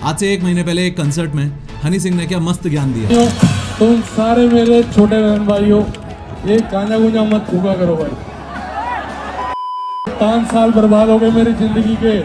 आज से 1 महीने पहले एक कंसर्ट में हनी सिंह ने क्या मस्त ज्ञान दिया। तुम सारे मेरे छोटे बहन भाइयों, ये गांजा गुंजा मत फूका करो भाई। 5 साल बर्बाद हो गए मेरी जिंदगी के।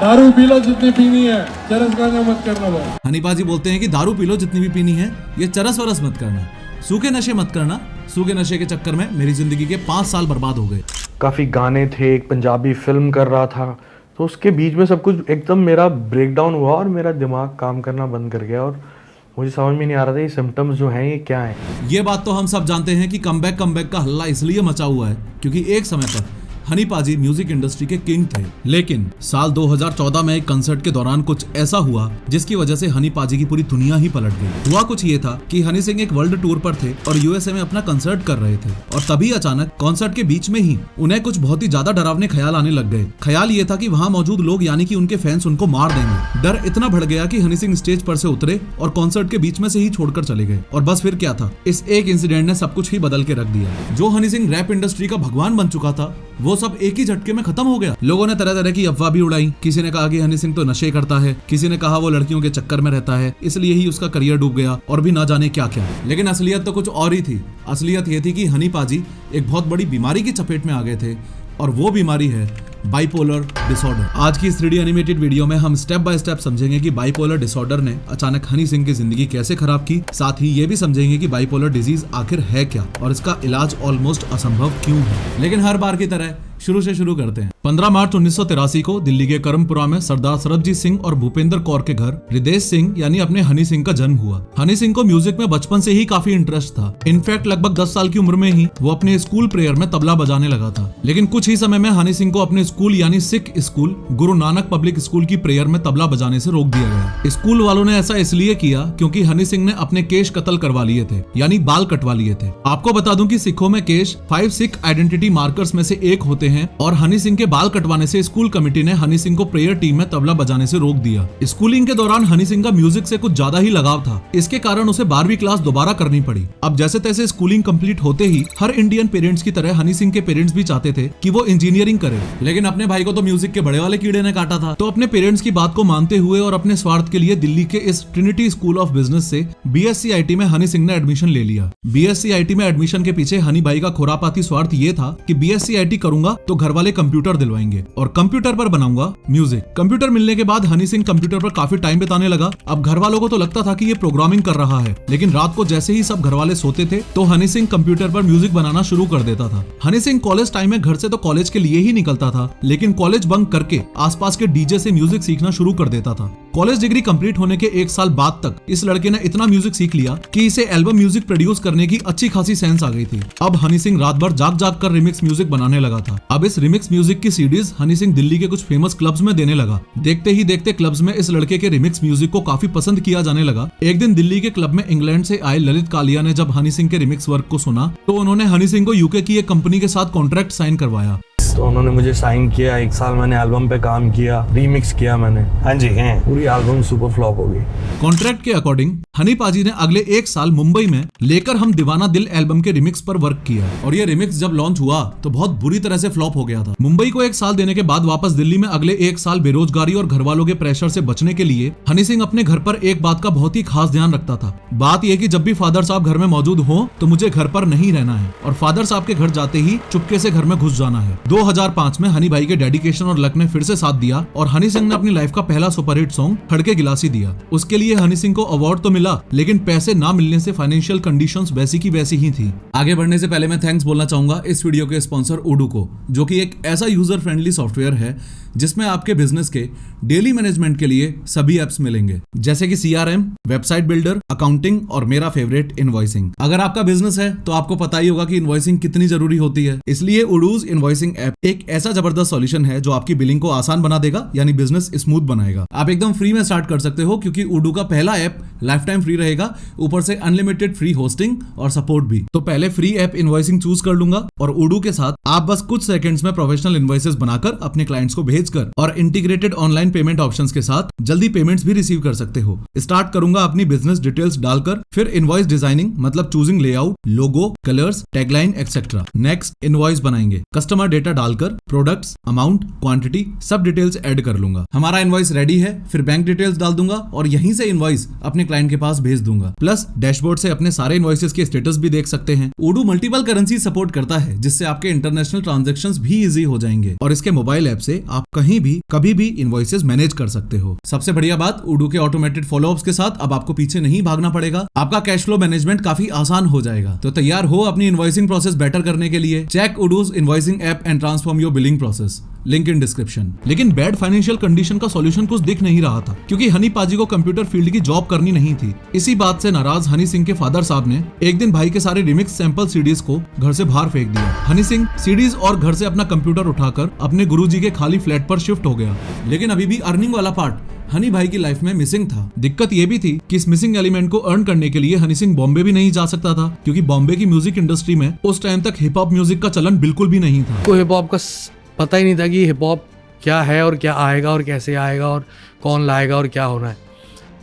दारू पी लो जितनी पीनी है, चरस गांजा मत करना भाई। हनी पाजी बोलते हैं कि दारू पी लो जितनी भी पीनी है, ये चरस वरस मत करना, सूखे नशे मत करना। सूखे नशे के चक्कर में मेरी जिंदगी के 5 साल बर्बाद हो गए। काफ़ी गाने थे, एक पंजाबी फिल्म कर रहा था, तो उसके बीच में सब कुछ एकदम मेरा ब्रेकडाउन हुआ और मेरा दिमाग काम करना बंद कर गया और मुझे समझ में नहीं आ रहा था ये सिम्टम्स जो हैं ये क्या हैं। ये बात तो हम सब जानते हैं कि कमबैक का हल्ला इसलिए मचा हुआ है क्योंकि एक समय पर हनी पाजी म्यूजिक इंडस्ट्री के किंग थे। लेकिन साल 2014 में एक कंसर्ट के दौरान कुछ ऐसा हुआ जिसकी वजह से हनी पाजी की पूरी दुनिया ही पलट गई। हुआ कुछ ये था कि हनी सिंह एक वर्ल्ड टूर पर थे और यूएसए में अपना कंसर्ट कर रहे थे और तभी अचानक कॉन्सर्ट के बीच में ही उन्हें कुछ बहुत ही ज्यादा डरावने ख्याल आने लग गए। ख्याल ये था कि वहाँ मौजूद लोग यानी कि उनके फैंस उनको मार देंगे। डर इतना बढ़ गया कि हनी सिंह स्टेज पर से उतरे और कॉन्सर्ट के बीच में से ही छोड़कर चले गए। और बस फिर क्या था, इस एक इंसिडेंट ने सब कुछ ही बदल के रख दिया। जो हनी सिंह रैप इंडस्ट्री का भगवान बन चुका था वो सब एक ही झटके में खत्म हो गया। लोगों ने तरह तरह की अफवाह भी उड़ाई। किसी ने कहा कि हनी सिंह तो नशे करता है, किसी ने कहा वो लड़कियों के चक्कर में रहता है इसलिए ही उसका करियर डूब गया, और भी ना जाने क्या क्या। लेकिन असलियत तो कुछ और ही थी। असलियत ये थी कि हनी पाजी एक बहुत बड़ी बीमारी की चपेट में आ गए थे और वो बीमारी है बाइपोलर डिसऑर्डर। आज की इस 3D एनिमेटेड वीडियो में हम स्टेप बाय स्टेप समझेंगे कि बाइपोलर डिसऑर्डर ने अचानक हनी सिंह की जिंदगी कैसे खराब की। साथ ही ये भी समझेंगे कि बाइपोलर डिजीज आखिर है क्या और इसका इलाज ऑलमोस्ट असंभव क्यों है। लेकिन हर बार की तरह शुरू से शुरू करते हैं। 15 मार्च 1983 को दिल्ली के करमपुरा में सरदार सरबजीत सिंह और भूपेंद्र कौर के घर रिदेश सिंह यानी अपने हनी सिंह का जन्म हुआ। हनी सिंह को म्यूजिक में बचपन से ही काफी इंटरेस्ट था। इनफैक्ट लगभग 10 साल की उम्र में ही वो अपने स्कूल प्रेयर में तबला बजाने लगा था। लेकिन कुछ ही समय में हनी सिंह को अपने स्कूल यानी Sikh school Guru Nanak public school की प्रेयर में तबला बजाने से रोक दिया गया। स्कूल वालों ने ऐसा इसलिए किया क्योंकि हनी सिंह ने अपने केश कत्ल करवा लिए थे यानी बाल कटवा लिए थे। आपको बता दूं कि सिखों में केश 5 सिख आइडेंटिटी मार्कर्स में से एक होते हैं और हनी सिंह के बाल कटवाने से स्कूल कमेटी ने हनी सिंह को प्रेयर टीम में तबला बजाने से रोक दिया। स्कूलिंग के दौरान हनी सिंह का म्यूजिक से कुछ ज्यादा ही लगाव था। इसके कारण उसे 12वीं क्लास दोबारा करनी पड़ी। अब जैसे तैसे स्कूलिंग कंप्लीट होते ही हर इंडियन पेरेंट्स की तरह हनी सिंह के पेरेंट्स भी चाहते थे कि वो इंजीनियरिंग करे। लेकिन अपने भाई को तो म्यूजिक के बड़े वाले कीड़े ने काटा था, तो अपने पेरेंट्स की बात को मानते हुए और अपने स्वार्थ के लिए दिल्ली के इस ट्रिनिटी स्कूल ऑफ बिजनेस से BSc IT में हनी सिंह ने एडमिशन ले लिया। BSc IT में एडमिशन के पीछे हनी भाई का खुरापाती स्वार्थ ये था कि BSc IT करूंगा तो घर वाले कंप्यूटर दिलवाएंगे और कंप्यूटर पर बनाऊंगा म्यूजिक। कंप्यूटर मिलने के बाद हनी सिंह कंप्यूटर पर काफी टाइम बिताने लगा। अब घर वालों को तो लगता था कि ये प्रोग्रामिंग कर रहा है, लेकिन रात को जैसे ही सब घर वाले सोते थे तो हनी सिंह कंप्यूटर पर म्यूजिक बनाना शुरू कर देता था। हनी सिंह कॉलेज टाइम में घर से तो कॉलेज के लिए ही निकलता था, लेकिन कॉलेज बंक करके आसपास के डीजे से म्यूजिक सीखना शुरू कर देता था। कॉलेज डिग्री कंप्लीट होने के 1 साल बाद तक इस लड़के ने इतना म्यूजिक सीख लिया कि इसे एल्बम म्यूजिक प्रोड्यूस करने की अच्छी खासी सेंस आ गई थी। अब हनी सिंह रात भर जाग जाग कर रिमिक्स म्यूजिक बनाने लगा था। अब इस रिमिक्स म्यूजिक की सीडीज हनी सिंह दिल्ली के कुछ फेमस क्लब्स में देने लगा। देखते ही देखते क्लब्स में इस लड़के के रिमिक्स म्यूजिक को काफी पसंद किया जाने लगा। एक दिन दिल्ली के क्लब में इंग्लैंड से आए ललित कालिया ने जब हनी सिंह के रिमिक्स वर्क को सुना तो उन्होंने हनी सिंह को यूके की एक कंपनी के साथ कॉन्ट्रैक्ट साइन करवाया। तो उन्होंने मुझे साइन किया। 1 साल मैंने एल्बम पे काम किया, रीमिक्स किया मैंने। हाँ जी हैं, पूरी एल्बम सुपर फ्लॉप हो गई। कॉन्ट्रैक्ट के अकॉर्डिंग हनी पाजी ने अगले 1 साल मुंबई में लेकर हम दीवाना दिल एल्बम के रिमिक्स पर वर्क किया और ये रिमिक्स जब लॉन्च हुआ तो बहुत बुरी तरह से फ्लॉप हो गया था। मुंबई को 1 साल देने के बाद वापस दिल्ली में अगले 1 साल बेरोजगारी और घर वालों के प्रेशर से बचने के लिए हनी सिंह अपने घर पर एक बात का बहुत ही खास ध्यान रखता था। बात यह कि जब भी फादर साहब घर में मौजूद हो तो मुझे घर पर नहीं रहना है और फादर साहब के घर जाते ही चुपके से घर में घुस जाना है। 2005 में हनी भाई के डेडिकेशन और लक ने फिर से साथ दिया और हनी सिंह ने अपनी लाइफ का पहला सुपरहिट सॉन्ग खड़के गिलासी दिया। उसके लिए हनी सिंह को अवार्ड तो मिला, लेकिन पैसे ना मिलने से फाइनेंशियल कंडीशंस वैसी की वैसी ही थी। आगे बढ़ने से पहले मैं थैंक्स बोलना चाहूंगा इस वीडियो के स्पॉन्सर उडू को, जो कि एक ऐसा यूजर फ्रेंडली सॉफ्टवेयर है जिसमें आपके बिजनेस के डेली मैनेजमेंट के लिए सभी एप्स मिलेंगे, जैसे कि CRM, वेबसाइट बिल्डर, अकाउंटिंग और मेरा फेवरेट इनवॉइसिंग। अगर आपका बिजनेस है तो आपको पता ही होगा कि इनवॉइसिंग कितनी जरूरी होती है। इसलिए उडूज इनवॉइसिंग ऐप एक ऐसा जबरदस्त सॉल्यूशन है जो आपकी बिलिंग को आसान बना देगा, यानी बिजनेस स्मूथ बनाएगा। आप एकदम फ्री में स्टार्ट कर सकते हो क्योंकि उडू का पहला ऐप लाइफ टाइम फ्री रहेगा, ऊपर से अनलिमिटेड फ्री होस्टिंग और सपोर्ट भी। तो पहले फ्री ऐप इनवॉइसिंग चूज कर लूंगा और उडू के साथ आप बस कुछ सेकंड्स में प्रोफेशनल इनवॉइसेस बनाकर अपने क्लाइंट्स को भेजकर और इंटीग्रेटेड ऑनलाइन पेमेंट ऑप्शंस के साथ जल्दी पेमेंट्स भी रिसीव कर सकते हो। स्टार्ट करूंगा अपनी बिजनेस डिटेल्स डालकर, फिर इनवॉइस डिजाइनिंग मतलब choosing layout, logo, colours, tagline etcetera. Next invoice बनाएंगे, कस्टमर डेटा डालकर प्रोडक्ट्स, अमाउंट, क्वांटिटी सब डिटेल्स ऐड कर लूंगा। हमारा इनवॉइस रेडी है, फिर बैंक डिटेल्स डाल दूंगा और यहीं से इनवॉइस अपने क्लाइंट के पास भेज दूंगा। प्लस डैशबोर्ड से अपने सारे इनवॉइसेस के स्टेटस भी देख सकते हैं। Odoo मल्टीपल करेंसी सपोर्ट करता है, जिससे आपके इंटरनेशनल ट्रांजैक्शंस भी इजी हो जाएंगे और इसके मोबाइल ऐप से आप कहीं भी कभी भी इनवॉइसेस मैनेज कर सकते हो। सबसे बढ़िया बात, Odoo के ऑटोमेटेड फॉलोअप्स के साथ अब आपको पीछे नहीं भागना पड़ेगा। आपका कैश फ्लो मैनेजमेंट काफी आसान हो जाएगा। तो तैयार हो अपनी इनवॉइसिंग प्रोसेस बेटर करने के लिए? Check Odoo's invoicing app and transform your billing process. Link in description. लेकिन बैड फाइनेंशियल कंडीशन का सॉल्यूशन कुछ दिख नहीं रहा था, क्योंकि हनी पाजी को कंप्यूटर फील्ड की जॉब करनी नहीं थी। इसी बात से नाराज हनी सिंह के फादर साहब ने एक दिन भाई के सारे रिमिक्स सैंपल सीडीज को घर से बाहर फेंक दिया। हनी सिंह सीडीज और घर से अपना कंप्यूटर उठाकर अपने गुरुजी के खाली फ्लैट पर शिफ्ट हो गया। लेकिन अभी भी अर्निंग वाला पार्ट हनी भाई की लाइफ में मिसिंग था। दिक्कत ये भी थी कि इस मिसिंग एलिमेंट को अर्न करने के लिए हनी सिंह बॉम्बे भी नहीं जा सकता था, क्योंकि बॉम्बे की म्यूजिक इंडस्ट्री में उस टाइम तक हिप हॉप म्यूजिक का चलन बिल्कुल भी नहीं था। को हिप हॉप का पता ही नहीं था कि हिप हॉप क्या है और क्या आएगा और कैसे आएगा और कौन लाएगा और क्या होना है।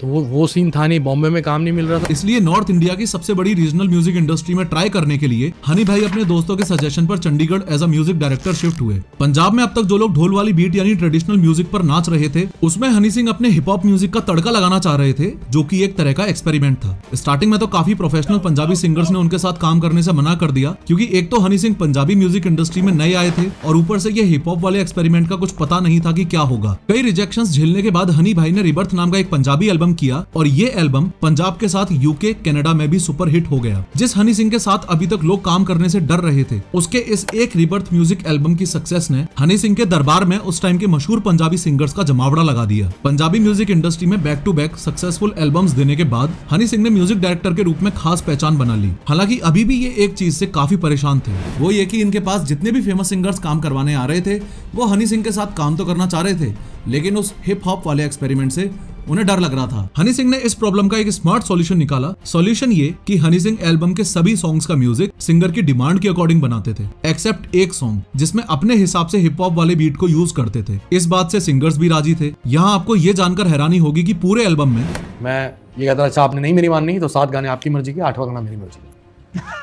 तो वो सीन था नहीं, बॉम्बे में काम नहीं मिल रहा था। इसलिए नॉर्थ इंडिया की सबसे बड़ी रीजनल म्यूजिक इंडस्ट्री में ट्राई करने के लिए हनी भाई अपने दोस्तों के सजेशन पर Chandigarh as a music director shift हुए। पंजाब में अब तक जो लोग ढोल वाली बीट यानी ट्रेडिशनल म्यूजिक पर नाच रहे थे, उसमें हनी सिंह अपने हिप हॉप म्यूजिक का तड़का लगाना चाह रहे थे, जो कि एक तरह का एक्सपेरिमेंट था। स्टार्टिंग में तो काफी प्रोफेशनल पंजाबी सिंगर्स ने उनके साथ काम करने से मना कर दिया, क्योंकि एक तो हनी सिंह पंजाबी म्यूजिक इंडस्ट्री में नए आए थे और ऊपर से ये हिप हॉप वाले एक्सपेरिमेंट का कुछ पता नहीं था कि क्या होगा। कई रिजेक्शंस झेलने के बाद हनी भाई ने रिबर्थ नाम का एक पंजाबी एल्बम किया और ये एल्बम पंजाब के साथ यूके, कनाडा में भी सुपर हिट हो गया। जिस हनी सिंह के साथ अभी तक लोग काम करने से डर रहे थे, उसके इस एक रिबर्थ म्यूजिक एल्बम की सक्सेस ने हनी सिंह के दरबार में उस टाइम के मशहूर पंजाबी सिंगर्स का जमावड़ा लगा दिया। पंजाबी म्यूजिक इंडस्ट्री में back to back successful albums देने के बाद हनी सिंह ने म्यूजिक डायरेक्टर के रूप में खास पहचान बना ली। हालांकि अभी भी ये एक चीज से काफी परेशान थे, वो ये कि इनके पास जितने भी फेमस सिंगर्स काम करवाने आ रहे थे, वो हनी सिंह के साथ काम तो करना चाह रहे थे, लेकिन उस हिप हॉप वाले एक्सपेरिमेंट से उन्हें डर लग रहा था। हनी सिंह ने इस प्रॉब्लम का एक स्मार्ट सॉल्यूशन निकाला। सॉल्यूशन ये कि हनी सिंह एल्बम के सभी सॉन्ग्स का म्यूजिक सिंगर की डिमांड के अकॉर्डिंग बनाते थे, एक्सेप्ट एक सॉन्ग जिसमें अपने हिसाब से हिप हॉप वाले बीट को यूज करते थे। इस बात से सिंगर्स भी राजी थे। यहाँ आपको ये जानकर हैरानी होगी कि पूरे एल्बम में मैं ये कहता अच्छा आपने नहीं मेरी माननी तो 7 गाने आपकी मर्जी के, 8वां गाना मेरी मर्जी का।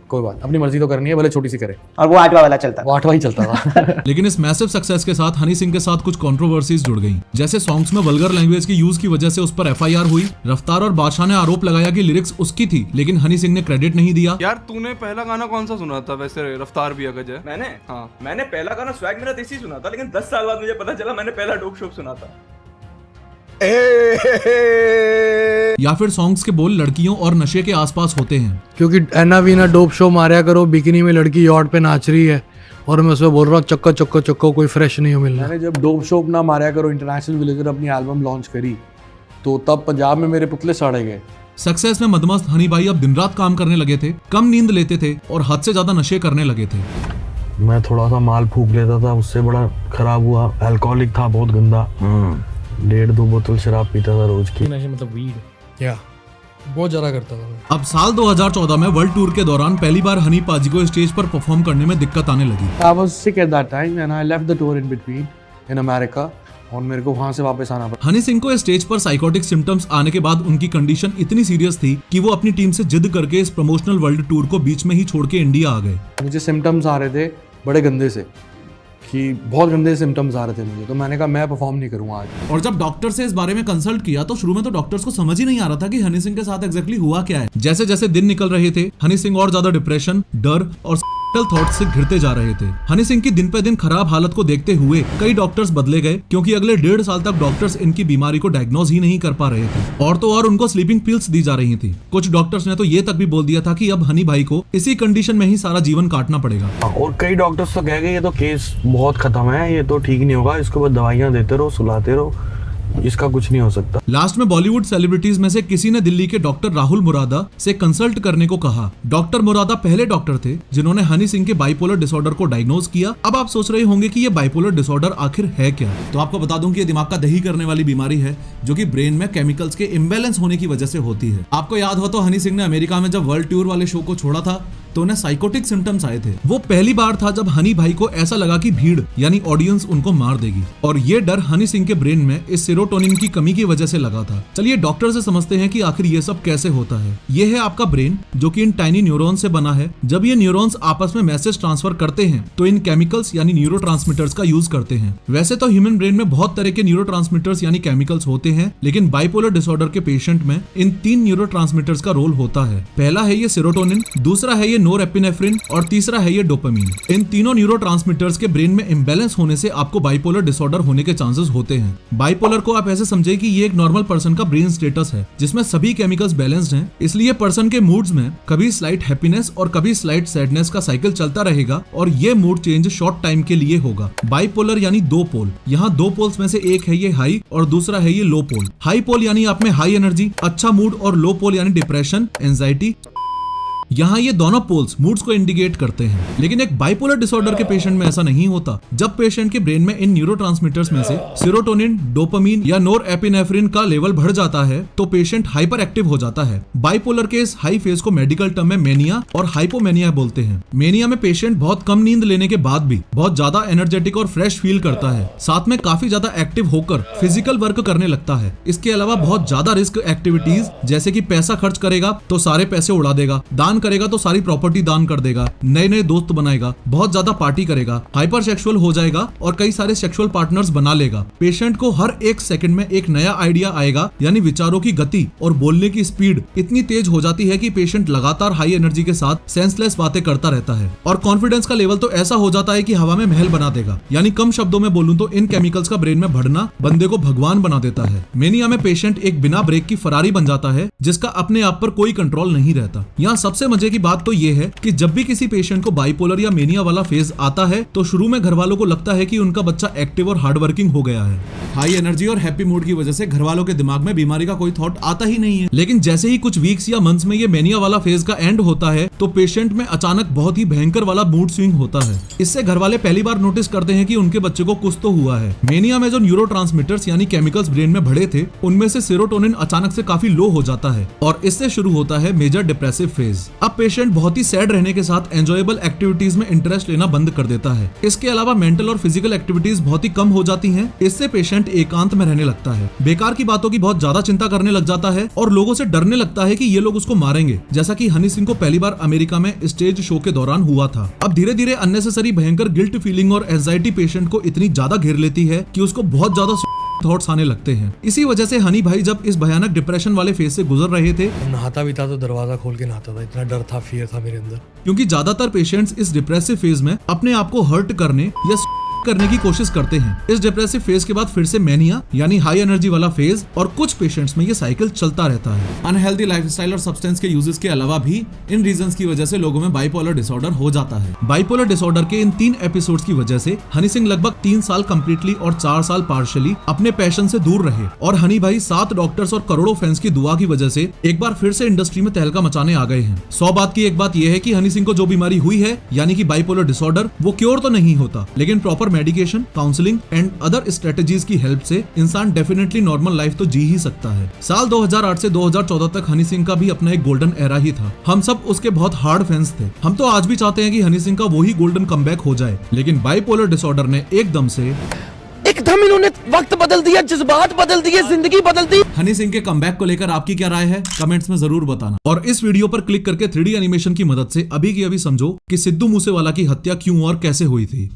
कोई बात, अपनी मर्जी तो करनी है, भले छोटी सी करे। और वो 8वां वाला चलता, वो 8वां ही चलता था। लेकिन इस मैसिव सक्सेस के साथ हनी सिंह के साथ कुछ कंट्रोवर्सीज जुड़ गई। जैसे सॉन्ग्स में वल्गर लैंग्वेज की यूज की वजह से उस पर FIR हुई। रफ्तार और बादशाह ने आरोप लगाया कि लिरिक्स उसकी थी, लेकिन हनी सिंह ने क्रेडिट नहीं दिया। यार तूने पहला गाना कौन सा सुना था वैसे रफ्तार भी अगर है? मैंने पहला गाना स्वैग मेरा देसी सुना था, लेकिन 10 साल बाद मुझे पता चला मैंने पहला डोप शोप सुना था। या फिर सॉन्ग्स के बोल लड़कियों और नशे के आसपास होते हैं, क्योंकि एना वीना डोप शो मारिया करो, बिकिनी में लड़की यॉट पे नाच रही है और मैं उसमें बोल रहा हूँ चक्को चक्को चक्को, कोई फ्रेश नहीं हो मिल रहा। मैंने जब डोप शो ना मारिया करो इंटरनेशनल विलेजर अपनी एल्बम लॉन्च करी, तो तब पंजाब में मेरे पुतले साड़े गए। सक्सेस में मदमस्त हनी भाई अब दिन रात काम करने लगे थे, कम नींद लेते थे और हद से ज्यादा नशे करने लगे थे। मैं थोड़ा सा माल फूक लेता था, उससे बड़ा खराब हुआ। अल्कोहलिक था, बहुत गंदा। 1.5-2 बोतल शराब पीता था रोज की। नशे मतलब वीड या बहुत ज्यादा करता था। अब साल 2014 में वर्ल्ड टूर के दौरान पहली बार हनी पाजी को स्टेज पर परफॉर्म करने में दिक्कत आने लगी। I was sick at that time and I left the tour in between in America और मेरे को वहां से वापस आना पड़ा। हनी सिंह को स्टेज पर साइकोटिक सिम्टम्स आने के बाद उनकी कंडीशन इतनी सीरियस थी कि वो अपनी टीम से जिद करके इस प्रमोशनल वर्ल्ड टूर को बीच में ही छोड़ के इंडिया आ गए। मुझे सिम्टम्स आ रहे थे बड़े गंदे से, कि बहुत गंदे सिम्टम्स आ रहे थे मुझे, तो मैंने कहा मैं परफॉर्म नहीं करूंगा आज। और जब डॉक्टर से इस बारे में कंसल्ट किया तो शुरू में तो डॉक्टर्स को समझ ही नहीं आ रहा था कि हनी सिंह के साथ एग्जैक्टली हुआ क्या है। जैसे जैसे दिन निकल रहे थे, हनी सिंह और ज्यादा डिप्रेशन, डर और थॉट्स से घिरते जा रहे थे। हनी सिंह की दिन पे दिन खराब हालत को देखते हुए कई डॉक्टर्स बदले गए, क्योंकि अगले 1.5 साल तक डॉक्टर्स इनकी बीमारी को डायग्नोज ही नहीं कर पा रहे थे। और तो और उनको स्लीपिंग पिल्स दी जा रही थी। कुछ डॉक्टर्स ने तो ये तक भी बोल दिया था कि अब हनी भाई को इसी कंडीशन में ही सारा जीवन काटना पड़ेगा। और कई डॉक्टर्स तो कह गए ये तो केस बहुत खत्म है, ये तो ठीक नहीं होगा, इसको बस दवाइयां देते रहो, सुलाते रहो, इसका कुछ नहीं हो सकता। लास्ट में बॉलीवुड सेलिब्रिटीज में से किसी ने दिल्ली के डॉक्टर राहुल मुरादा से कंसल्ट करने को कहा। डॉक्टर मुरादा पहले डॉक्टर थे जिन्होंने हनी सिंह के बाइपोलर डिसऑर्डर को डायग्नोज किया। अब आप सोच रहे होंगे कि ये बाइपोलर डिसऑर्डर आखिर है क्या? तो आपको बता दूं कि ये दिमाग का दही करने वाली बीमारी है, जो कि ब्रेन में केमिकल्स के इम्बैलेंस होने की वजह से होती है। आपको याद हो तो हनी सिंह ने अमेरिका में जब वर्ल्ड टूर वाले शो को छोड़ा था, तो उन्हें साइकोटिक सिम्टम्स आए थे। वो पहली बार था जब हनी भाई को ऐसा लगा कि भीड़ यानी ऑडियंस उनको मार देगी, और ये डर हनी सिंह के ब्रेन में इस सेरोटोनिन की कमी की वजह से लगा था। चलिए डॉक्टर से समझते हैं कि आखिर ये सब कैसे होता है। ये है आपका ब्रेन जो कि इन टाइनी न्यूरॉन से बना है। जब ये न्यूरॉन्स आपस में मैसेज ट्रांसफर करते हैं तो इन केमिकल्स यानी न्यूरोट्रांसमीटर्स का यूज करते हैं। वैसे तो ह्यूमन ब्रेन में बहुत तरह के न्यूरोट्रांसमीटर्स यानी केमिकल्स होते हैं, लेकिन बाइपोलर डिसऑर्डर के पेशेंट में इन 3 न्यूरोट्रांसमीटर्स का रोल होता है। पहला है ये सेरोटोनिन, दूसरा है ये नोरएपिनेफ्रिन और तीसरा है ये डोपामिन। इन तीनों न्यूरोट्रांसमीटर्स के ब्रेन में इंबैलेंस होने से आपको बाइपोलर डिसऑर्डर होने के चांसेस होते हैं। बाइपोलर को आप ऐसे समझे कि ये एक नॉर्मल पर्सन का ब्रेन स्टेटस है जिसमें सभी केमिकल्स बैलेंस्ड हैं, इसलिए पर्सन के मूड्स में कभी स्लाइट हैप्पीनेस और कभी स्लाइट सैडनेस का साइकिल चलता रहेगा और ये मूड चेंज शॉर्ट टाइम के लिए होगा। बाइपोलर यानी 2 पोल। यहाँ 2 पोल्स में से एक है ये हाई और दूसरा है ये लो पोल। हाई पोल यानी आप में हाई एनर्जी, अच्छा मूड, और लो पोल यानी डिप्रेशन, एंजाइटी। यहाँ ये दोनों पोल्स मूड्स को इंडिकेट करते हैं, लेकिन एक बाइपोलर डिसऑर्डर के पेशेंट में ऐसा नहीं होता। जब पेशेंट के ब्रेन में इन न्यूरोट्रांसमीटर्स में से सेरोटोनिन, डोपामिन या नोरएपिनेफ्रिन का लेवल बढ़ जाता है तो पेशेंट हाइपर एक्टिव हो जाता है। बाइपोलर के इस हाई फेज को मेडिकल टर्म में मेनिया और हाइपोमेनिया बोलते हैं। मेनिया में पेशेंट बहुत कम नींद लेने के बाद भी बहुत ज्यादा एनर्जेटिक और फ्रेश फील करता है, साथ में काफी ज्यादा एक्टिव होकर फिजिकल वर्क करने लगता है। इसके अलावा बहुत ज्यादा रिस्क एक्टिविटीज जैसे कि पैसा खर्च करेगा तो सारे पैसे उड़ा देगा, दान करेगा तो सारी प्रॉपर्टी दान कर देगा, नए नए दोस्त बनाएगा, बहुत ज्यादा पार्टी करेगा, हाइपर सेक्सुअल हो जाएगा और कई सारे सेक्सुअल पार्टनर्स बना लेगा। पेशेंट को हर 1 सेकंड में एक नया आइडिया आएगा, यानी विचारों की गति और बोलने की स्पीड इतनी तेज हो जाती है कि पेशेंट लगातार हाई एनर्जी के साथ सेंसलेस बातें करता रहता है। और कॉन्फिडेंस का लेवल तो ऐसा हो जाता है कि हवा में महल बना देगा। यानी कम शब्दों में बोलूं तो इन केमिकल्स का ब्रेन में बढ़ना बंदे को भगवान बना देता है। मेनिया में पेशेंट एक बिना ब्रेक की फरारी बन जाता है जिसका अपने आप पर कोई कंट्रोल नहीं रहता। यहाँ सबसे मजे की बात तो ये है कि जब भी किसी पेशेंट को बाइपोलर या मेनिया वाला फेज आता है तो शुरू में घर वालों को लगता है कि उनका बच्चा एक्टिव और हार्ड वर्किंग हो गया है। हाई एनर्जी और हैप्पी मूड की वजह से घर वालों के दिमाग में बीमारी का कोई थॉट आता ही नहीं है। लेकिन जैसे ही कुछ वीक्स या मंथ्स में ये मेनिया वाला फेज का एंड होता है तो पेशेंट में अचानक बहुत ही भयंकर वाला मूड स्विंग होता है। इससे घर वाले पहली बार नोटिस करते हैं कि उनके बच्चे को कुछ तो हुआ है। मेनिया में जो न्यूरोट्रांसमीटर्स यानी केमिकल्स ब्रेन में बढ़े थे उनमें से सेरोटोनिन अचानक से काफी लो हो जाता है और इससे शुरू होता है मेजर डिप्रेसिव फेज। अब पेशेंट बहुत ही सैड रहने के साथ एंजॉयबल एक्टिविटीज में इंटरेस्ट लेना बंद कर देता है। इसके अलावा मेंटल और फिजिकल एक्टिविटीज बहुत ही कम हो जाती हैं। इससे पेशेंट एकांत में रहने लगता है, बेकार की बातों की बहुत ज्यादा चिंता करने लग जाता है और लोगों से डरने लगता है कि ये लोग उसको मारेंगे, जैसा कि हनी सिंह को पहली बार अमेरिका में स्टेज शो के दौरान हुआ था। अब धीरे धीरे अननेसेसरी भयंकर गिल्ट फीलिंग और एंजाइटी पेशेंट को इतनी ज्यादा घेर लेती है कि उसको बहुत ज्यादा थॉट्स आने लगते हैं। इसी वजह से हनी भाई जब इस भयानक डिप्रेशन वाले फेज से गुजर रहे थे, नहाता भी था तो दरवाजा खोल के नहाता था, इतना डर था, फियर था मेरे अंदर। क्योंकि ज्यादातर पेशेंट्स इस डिप्रेसिव फेज में अपने आप को हर्ट करने या करने की कोशिश करते हैं। इस डिप्रेसिव फेज के बाद फिर से मेनिया यानी हाई एनर्जी वाला फेज और कुछ पेशेंट्स में ये साइकिल चलता रहता है। अनहेल्दी लाइफस्टाइल और सब्सटेंस के यूजेस के अलावा भी इन रीजंस की वजह से लोगों में बाइपोलर डिसऑर्डर हो जाता है। बाइपोलर डिसऑर्डर के इन 3 एपिसोड्स की वजह से हनी सिंह लगभग 3 साल कंप्लीटली और 4 साल पार्शियली अपने पैशन से दूर रहे और हनी भाई 7 डॉक्टर्स और करोड़ों फैंस की दुआ की वजह से एक बार फिर से इंडस्ट्री में तहलका मचाने आ गए हैं। 100 बात की एक बात यह है कि हनी सिंह को जो बीमारी हुई है यानी कि बाइपोलर डिसऑर्डर, वो क्योर तो नहीं होता, लेकिन proper medication, counselling and other strategies की हेल्प से इंसान डेफिनेटली नॉर्मल लाइफ तो जी ही सकता है। साल 2008 से 2014 तक हनी सिंह का भी अपना एक गोल्डन एरा ही था। हम सब उसके बहुत हार्ड फैंस थे। हम तो आज भी चाहते हैं कि हनी सिंह का वही गोल्डन कमबैक हो जाए, लेकिन बाइपोलर डिसऑर्डर ने एकदम इन्होंने वक्त बदल दिया, जज्बात बदल दिए, जिंदगी बदल दी। हनी सिंह के कमबैक को लेकर आपकी क्या राय है, कमेंट्स में जरूर बताना। और इस वीडियो पर क्लिक करके 3D एनिमेशन की मदद से अभी की अभी समझो कि सिद्धू मूसेवाला की हत्या क्यों और कैसे हुई थी।